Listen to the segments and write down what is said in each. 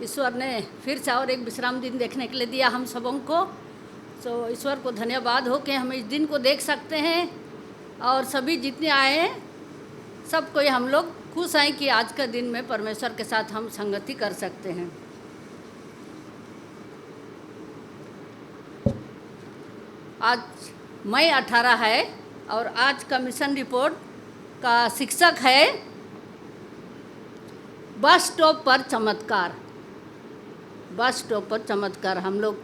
ईश्वर ने फिर से और एक विश्राम दिन देखने के लिए दिया हम सबों को। तो ईश्वर को धन्यवाद हो कि हम इस दिन को देख सकते हैं और सभी जितने आए हैं सबको हम लोग खुश हैं कि आज का दिन में परमेश्वर के साथ हम संगति कर सकते हैं। आज मई 18 है और आज का मिशन रिपोर्ट का शीर्षक है बस स्टॉप पर चमत्कार। बस स्टॉप पर चमत्कार। हम लोग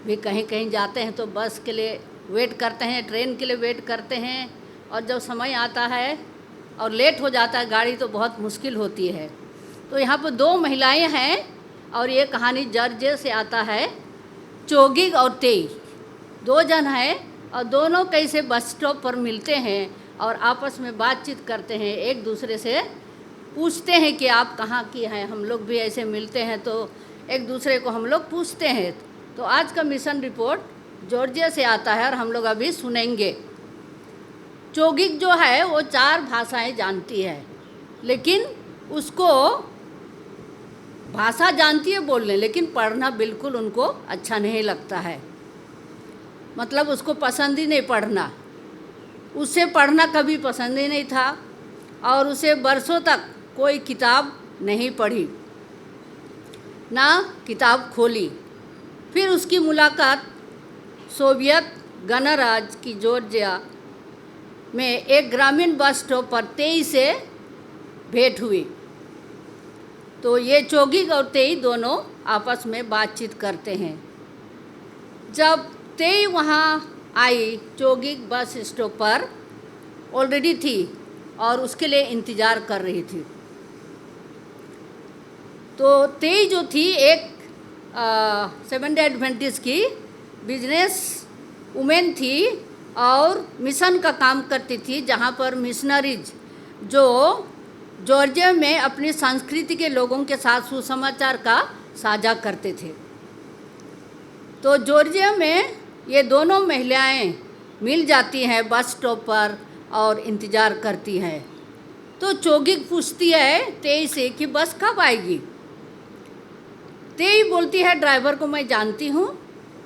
भी कहीं कहीं जाते हैं तो बस के लिए वेट करते हैं, ट्रेन के लिए वेट करते हैं, और जब समय आता है और लेट हो जाता है गाड़ी तो बहुत मुश्किल होती है। तो यहाँ पर दो महिलाएं हैं और ये कहानी जॉर्जिया से आता है। चोगिग और तेई दो जन हैं और दोनों कैसे बस स्टॉप पर मिलते हैं और आपस में बातचीत करते हैं, एक दूसरे से पूछते हैं कि आप कहाँ की हैं। हम लोग भी ऐसे मिलते हैं तो एक दूसरे को हम लोग पूछते हैं। तो आज का मिशन रिपोर्ट जॉर्जिया से आता है और हम लोग अभी सुनेंगे। चोगिग जो है वो 4 भाषाएं जानती है, लेकिन उसको भाषा जानती है बोलने, लेकिन पढ़ना बिल्कुल उनको अच्छा नहीं लगता है। मतलब उसको पसंद ही नहीं पढ़ना। उसे पढ़ना कभी पसंद ही नहीं था और उसे बरसों तक कोई किताब नहीं पढ़ी, ना किताब खोली। फिर उसकी मुलाकात सोवियत गणराज्य की जॉर्जिया में एक ग्रामीण बस स्टॉप पर तेई से भेंट हुई। तो ये चोगिग और तेई दोनों आपस में बातचीत करते हैं। जब तेई वहाँ आई, चोगिग बस स्टॉप पर ऑलरेडी थी और उसके लिए इंतज़ार कर रही थी। तो तेई जो थी एक सेवन डे एडवेंटिस्ट की बिजनेस वुमेन थी और मिशन का काम करती थी, जहाँ पर मिशनरीज जो जॉर्जिया में अपनी संस्कृति के लोगों के साथ सुसमाचार का साझा करते थे। तो जॉर्जिया में ये दोनों महिलाएं मिल जाती हैं बस स्टॉप पर और इंतज़ार करती हैं। तो चोगिग पूछती है तेई से कि बस कब आएगी। तेई बोलती है ड्राइवर को मैं जानती हूँ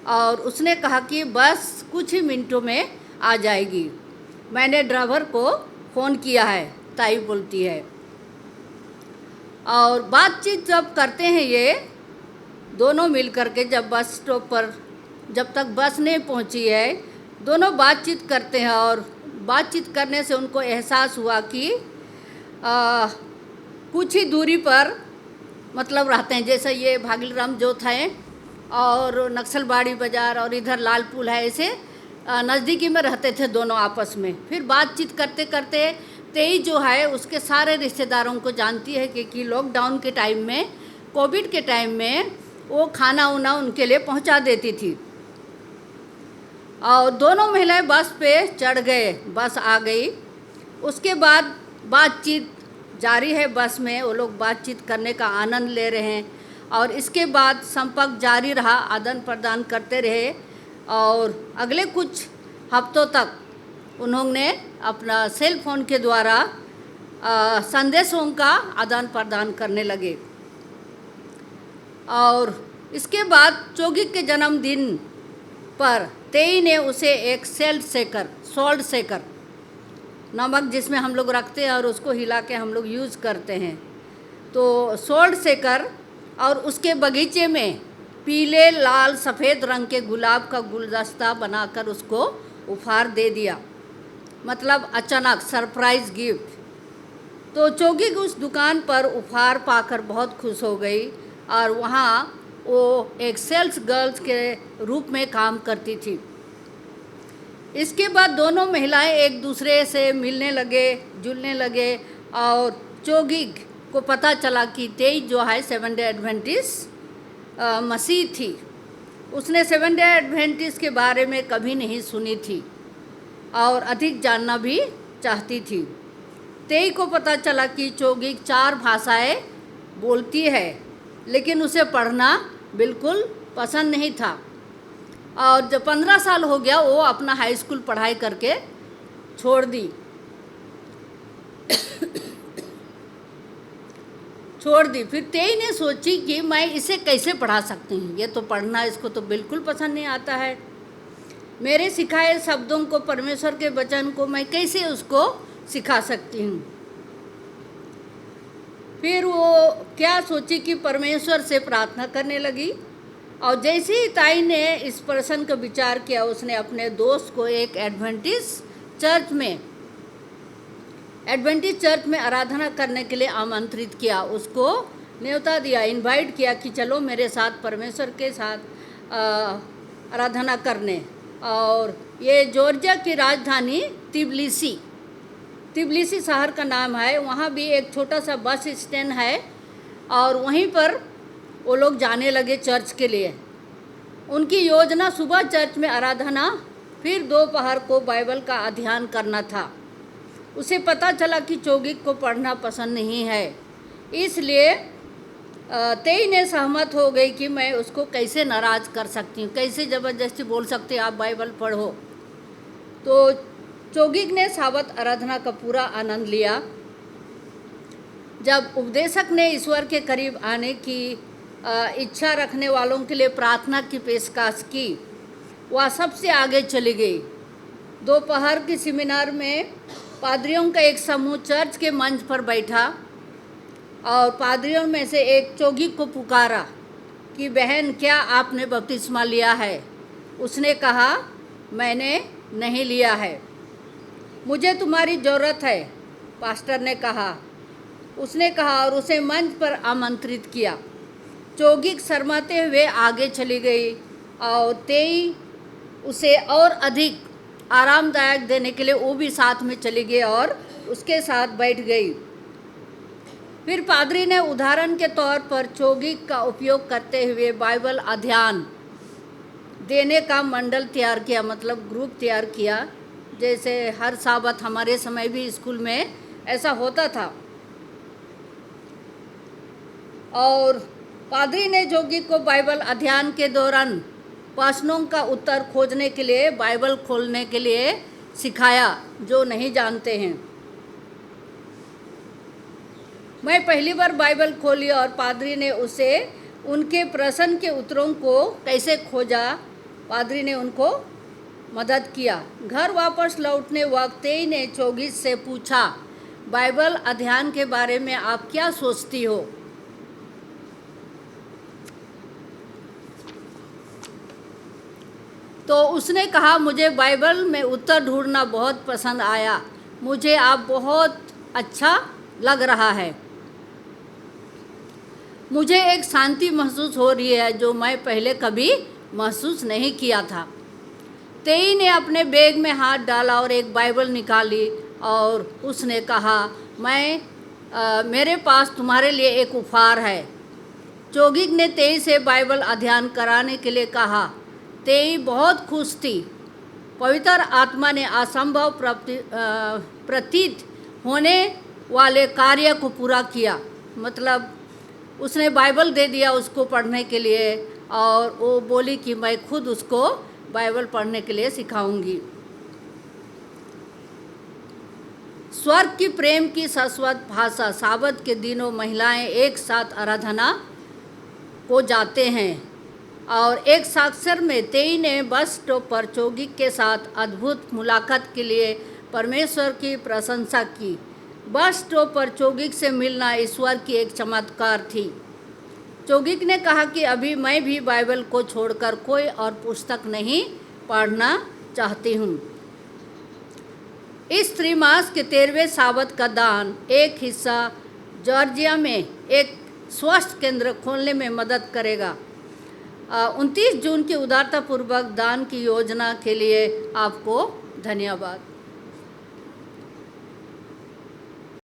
और उसने कहा कि बस कुछ ही मिनटों में आ जाएगी, मैंने ड्राइवर को फ़ोन किया है, ताई बोलती है। और बातचीत जब करते हैं ये दोनों मिल करके, जब बस स्टॉप पर जब तक बस नहीं पहुंची है दोनों बातचीत करते हैं और बातचीत करने से उनको एहसास हुआ कि कुछ ही दूरी पर मतलब रहते हैं। जैसे ये भागीराम जोत है और नक्सलबाड़ी बाज़ार और इधर लाल पुल है, ऐसे नज़दीकी में रहते थे दोनों आपस में। फिर बातचीत करते करते तेई जो है उसके सारे रिश्तेदारों को जानती है कि लॉकडाउन के टाइम में, कोविड के टाइम में वो खाना उना उनके लिए पहुंचा देती थी। और दोनों महिलाएं बस पे चढ़ गए, बस आ गई। उसके बाद बातचीत जारी है बस में, वो लोग बातचीत करने का आनंद ले रहे हैं और इसके बाद संपर्क जारी रहा, आदान प्रदान करते रहे और अगले कुछ हफ्तों तक उन्होंने अपना सेल फोन के द्वारा संदेशों का आदान प्रदान करने लगे। और इसके बाद चोगिग के जन्मदिन पर तेई ने उसे एक सॉल्ट शेकर नमक जिसमें हम लोग रखते हैं और उसको हिला के हम लोग यूज़ करते हैं, तो सॉल्ट शेकर और उसके बगीचे में पीले लाल सफ़ेद रंग के गुलाब का गुलदस्ता बनाकर उसको उपहार दे दिया। मतलब अचानक सरप्राइज़ गिफ्ट। तो चोगिग उस दुकान पर उपहार पाकर बहुत खुश हो गई और वहाँ वो एक सेल्स गर्ल्स के रूप में काम करती थी। इसके बाद दोनों महिलाएं एक दूसरे से मिलने लगे, जुलने लगे और चोगिग को पता चला कि तेई जो है 7 डे एडवेंटिस्ट मसीह थी। उसने 7 डे एडवेंटिस्ट के बारे में कभी नहीं सुनी थी और अधिक जानना भी चाहती थी। तेई को पता चला कि चोगिग 4 भाषाएं बोलती है, लेकिन उसे पढ़ना बिल्कुल पसंद नहीं था। और जब 15 साल हो गया वो अपना हाई स्कूल पढ़ाई करके छोड़ दी। छोड़ दी। फिर तेई ने सोची कि मैं इसे कैसे पढ़ा सकती हूँ, ये तो पढ़ना इसको तो बिल्कुल पसंद नहीं आता है। मेरे सिखाए शब्दों को, परमेश्वर के वचन को मैं कैसे उसको सिखा सकती हूँ। फिर वो क्या सोची कि परमेश्वर से प्रार्थना करने लगी। और जैसे ही ताई ने इस प्रश्न का विचार किया, उसने अपने दोस्त को एक एडवेंटिस्ट चर्च में आराधना करने के लिए आमंत्रित किया। उसको न्योता दिया, इनवाइट किया कि चलो मेरे साथ परमेश्वर के साथ आराधना करने। और ये जॉर्जिया की राजधानी तिबिलिसी शहर का नाम है। वहाँ भी एक छोटा सा बस स्टैंड है और वहीं पर वो लोग जाने लगे चर्च के लिए। उनकी योजना सुबह चर्च में आराधना, फिर दोपहर को बाइबल का अध्ययन करना था। उसे पता चला कि चौगिक को पढ़ना पसंद नहीं है, इसलिए तेई ने सहमत हो गई कि मैं उसको कैसे नाराज़ कर सकती हूँ, कैसे ज़बरदस्ती बोल सकती आप बाइबल पढ़ो। तो चौगिक ने साबत आराधना का पूरा आनंद लिया। जब उपदेशक ने ईश्वर के करीब आने की इच्छा रखने वालों के लिए प्रार्थना की पेशकश की, वह सबसे आगे चली गई। दोपहर की सेमिनार में पादरियों का एक समूह चर्च के मंच पर बैठा और पादरियों में से एक चौगिक को पुकारा कि बहन, क्या आपने बपतिस्मा लिया है? उसने कहा, मैंने नहीं लिया है। मुझे तुम्हारी ज़रूरत है, पास्टर ने कहा। उसने कहा और उसे मंच पर आमंत्रित किया। चौगिक शर्माते हुए आगे चली गई और तेई उसे और अधिक आरामदायक देने के लिए वो भी साथ में चली गई और उसके साथ बैठ गई। फिर पादरी ने उदाहरण के तौर पर चौगिक का उपयोग करते हुए बाइबल अध्ययन देने का मंडल तैयार किया, मतलब ग्रुप तैयार किया। जैसे हर साबत हमारे समय भी स्कूल में ऐसा होता था। और पादरी ने चौगिक को बाइबल अध्ययन के दौरान प्रश्नों का उत्तर खोजने के लिए बाइबल खोलने के लिए सिखाया, जो नहीं जानते हैं। मैं पहली बार बाइबल खोली और पादरी ने उसे उनके प्रश्न के उत्तरों को कैसे खोजा, पादरी ने उनको मदद किया। घर वापस लौटने वक्त तेई ने चौगिक से पूछा, बाइबल अध्ययन के बारे में आप क्या सोचती हो? तो उसने कहा, मुझे बाइबल में उत्तर ढूंढना बहुत पसंद आया। मुझे आप बहुत अच्छा लग रहा है। मुझे एक शांति महसूस हो रही है जो मैं पहले कभी महसूस नहीं किया था। तेई ने अपने बैग में हाथ डाला और एक बाइबल निकाली और उसने कहा, मेरे पास तुम्हारे लिए एक उपहार है। चौगिक ने तेई से बाइबल अध्ययन कराने के लिए कहा। तेई बहुत खुश थी। पवित्र आत्मा ने असंभव प्रतीत होने वाले कार्य को पूरा किया। मतलब उसने बाइबल दे दिया उसको पढ़ने के लिए और वो बोली कि मैं खुद उसको बाइबल पढ़ने के लिए सिखाऊंगी। स्वर्ग की प्रेम की शाश्वत भाषा। साबत के दिनों महिलाएं एक साथ आराधना को जाते हैं और एक साक्षर में तेई ने बस स्टॉप पर चौगिक के साथ अद्भुत मुलाकात के लिए परमेश्वर की प्रशंसा की। बस स्टॉप पर चौगिक से मिलना ईश्वर की एक चमत्कार थी। चौगिक ने कहा कि अभी मैं भी बाइबल को छोड़कर कोई और पुस्तक नहीं पढ़ना चाहती हूँ। इस त्रिमास के 13वें साबत का दान एक हिस्सा जॉर्जिया में एक स्वास्थ्य केंद्र खोलने में मदद करेगा। 29 जून की उदारतापूर्वक दान की योजना के लिए आपको धन्यवाद।